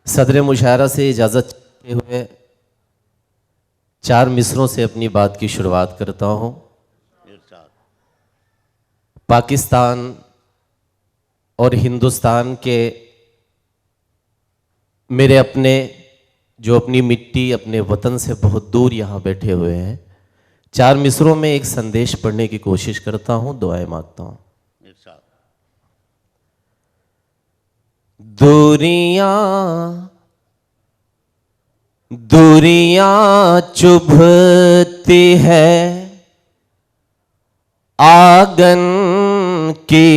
सदर मुशायरा से इजाज़त चाहते हुए चार मिसरों से अपनी बात की शुरुआत करता हूँ। पाकिस्तान और हिंदुस्तान के मेरे अपने जो अपनी मिट्टी अपने वतन से बहुत दूर यहाँ बैठे हुए हैं, चार मिसरों में एक संदेश पढ़ने की कोशिश करता हूँ, दुआएं मांगता हूँ। दूरियां चुभती है आंगन की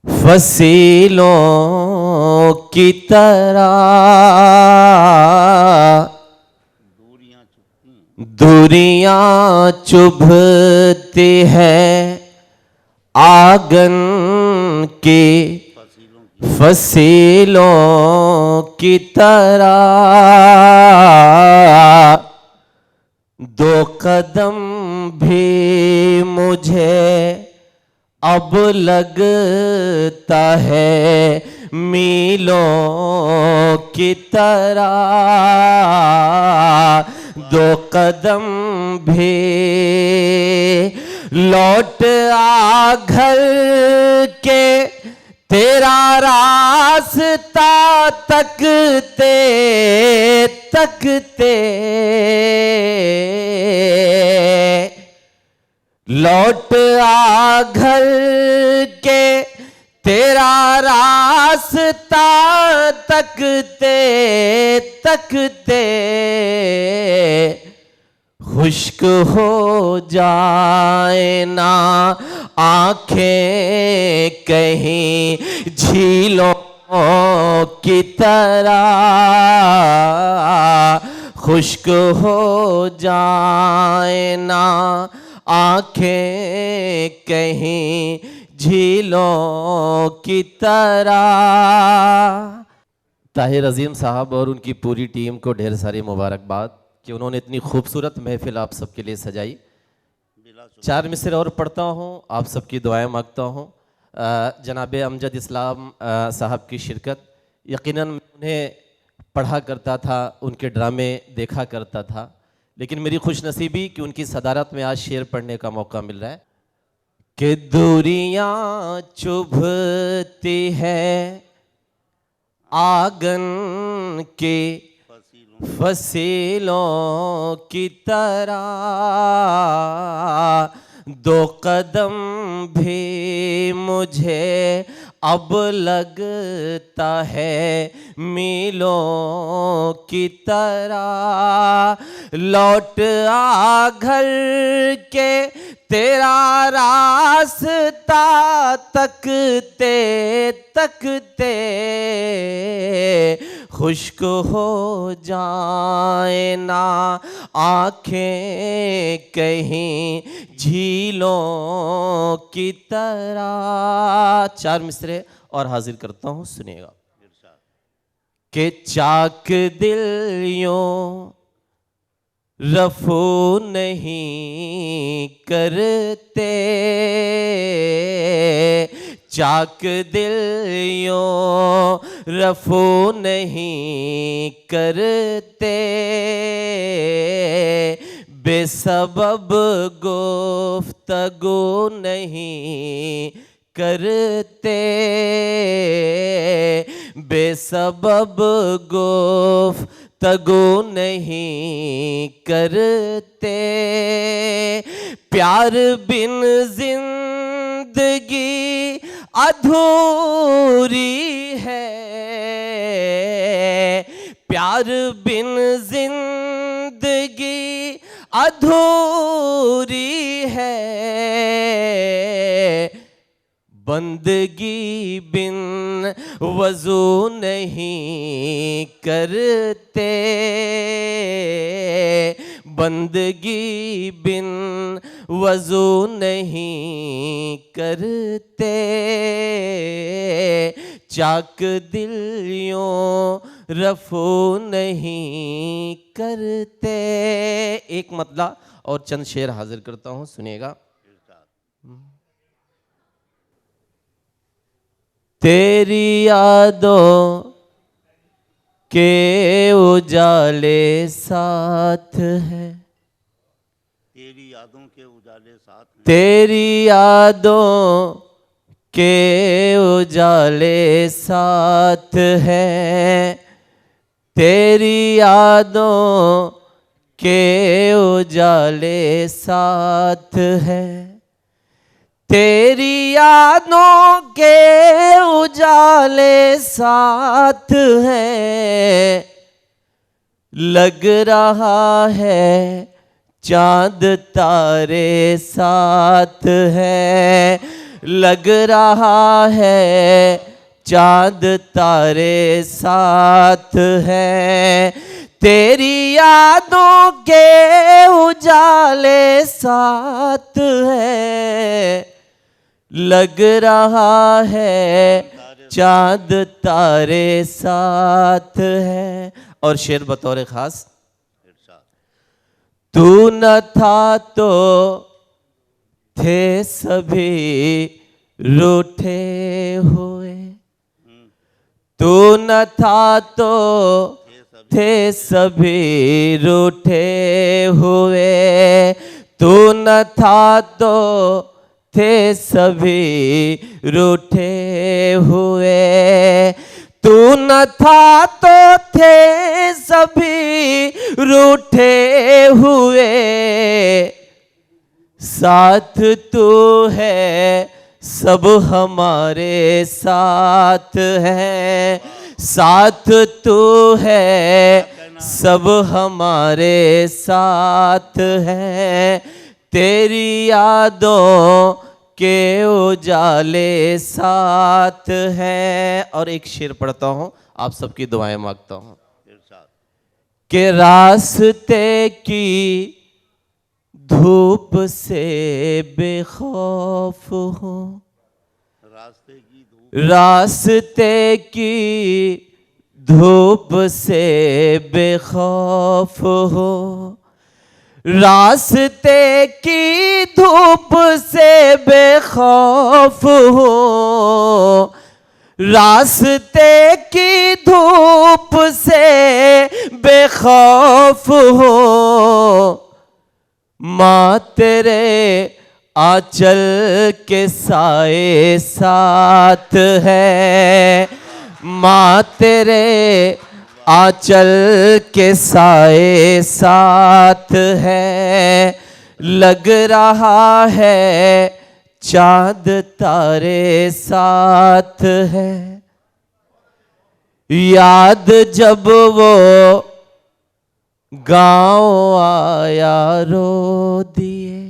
फसीलों की तरह। दूरियां चुभती है आंगन की फसीलों की तरह। दो कदम भी मुझे अब लगता है मीलों की तरह। दो कदम भी लौट आ घर के तेरा रास्ता तकते तकते। लौट आ घर के तेरा रास्ता तकते तकते। खुश्क हो जाए ना आंखें कहीं झीलों की तरह। खुश्क हो जाए ना आंखें कहीं झीलों की तरह। ताहिर अजीम साहब और उनकी पूरी टीम को ढेर सारी मुबारकबाद कि उन्होंने इतनी खूबसूरत महफिल आप सबके लिए सजाई। चार मिसरे और पढ़ता हूँ, आप सबकी दुआएं मांगता हूँ। जनाब अमजद इस्लाम साहब की शिरकत, यकीनन मैं उन्हें पढ़ा करता था, उनके ड्रामे देखा करता था, लेकिन मेरी खुशनसीबी कि उनकी सदारत में आज शेर पढ़ने का मौका मिल रहा है। कि दूरियां चुभती है आंगन के फसीलों की तरह। दो कदम भी मुझे अब लगता है मीलों की तरह। लौट आ घर के तेरा रास्ता तकते तकते। खुश्क हो जाए ना आंखें कहीं झीलों की तरह। चार मिसरे और हाजिर करता हूँ, सुनिएगा। कि चाक दिल यूं रफू नहीं करते। चाक दिल यूं रफू नहीं करते। बेसबब गुफ्तगू नहीं करते। बेसबब गुफ्तगू नहीं करते। प्यार बिन जिंदगी अधूरी है। प्यार बिन जिंदगी अधूरी है। बंदगी बिन वजू नहीं करते। बंदगी बिन वजू नहीं करते। चाक दिल यूं रफू नहीं करते। एक मतला और चंद शेर हाजिर करता हूं, सुनिएगा। तेरी यादों के उजाले साथ है, तेरी यादों के उजाले साथ हैं, तेरी यादों के उजाले साथ है, तेरी यादों के उजाले साथ है, तेरी यादों के उजाले साथ है, लग रहा है चांद तारे साथ है, लग रहा है चांद तारे साथ है, तेरी यादों के उजाले साथ है, लग रहा है चांद तारे साथ है। और शेर बतौर खास, इरशाद। तू न था तो थे सभी रूठे हुए, तू न था तो थे सभी रूठे हुए, तू न था तो थे सभी रूठे हुए, तू न था तो थे सभी रूठे हुए, साथ तू है सब हमारे साथ है, साथ तू है सब हमारे साथ है, तेरी यादों के उजाले साथ हैं। और एक शेर पढ़ता हूँ, आप सबकी दुआएं मांगता हूँ इरशाद। कि रास्ते की धूप से बेखौफ हो, रास्ते की धूप, रास्ते की धूप से बेखौफ हो, रास्ते की धूप से बेखौफ हो, रास्ते की धूप से बेखौफ हो, माँ तेरे आंचल के साए साथ है, माँ तेरे आंचल के साए साथ है, लग रहा है चांद तारे साथ है, याद जब वो गाँव आया रो दिए,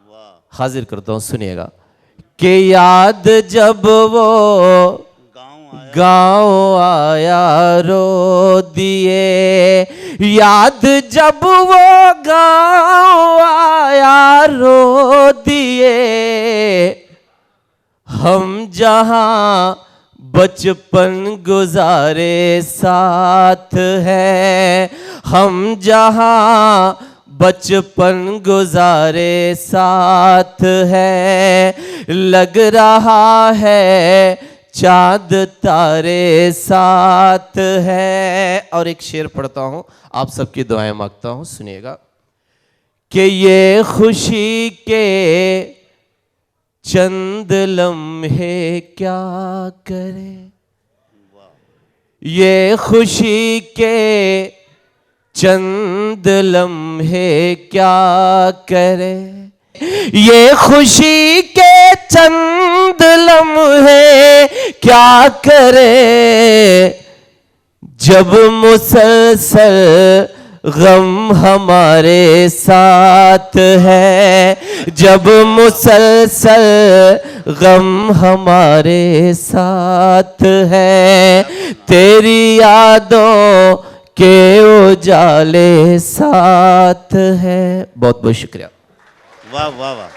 वाह, हाजिर करता हूँ सुनिएगा, कि याद जब वो गाँव आया रो दिए, याद जब वो गाँव आया रो दिए, हम जहाँ बचपन गुजारे साथ है, हम जहाँ बचपन गुजारे साथ है, लग रहा है चांद तारे साथ है। और एक शेर पढ़ता हूँ, आप सबकी दुआएं मांगता हूँ, सुनिएगा कि ये खुशी के चंद लम्हे क्या करे, ये खुशी के चंद लम्हे क्या करे, ये खुशी के चंद लम्हे क्या करे, जब मुसलसल गम हमारे साथ है, जब मुसलसल गम हमारे साथ है, तेरी यादों के उजाले साथ है। बहुत बहुत शुक्रिया। वाह वाह वाह।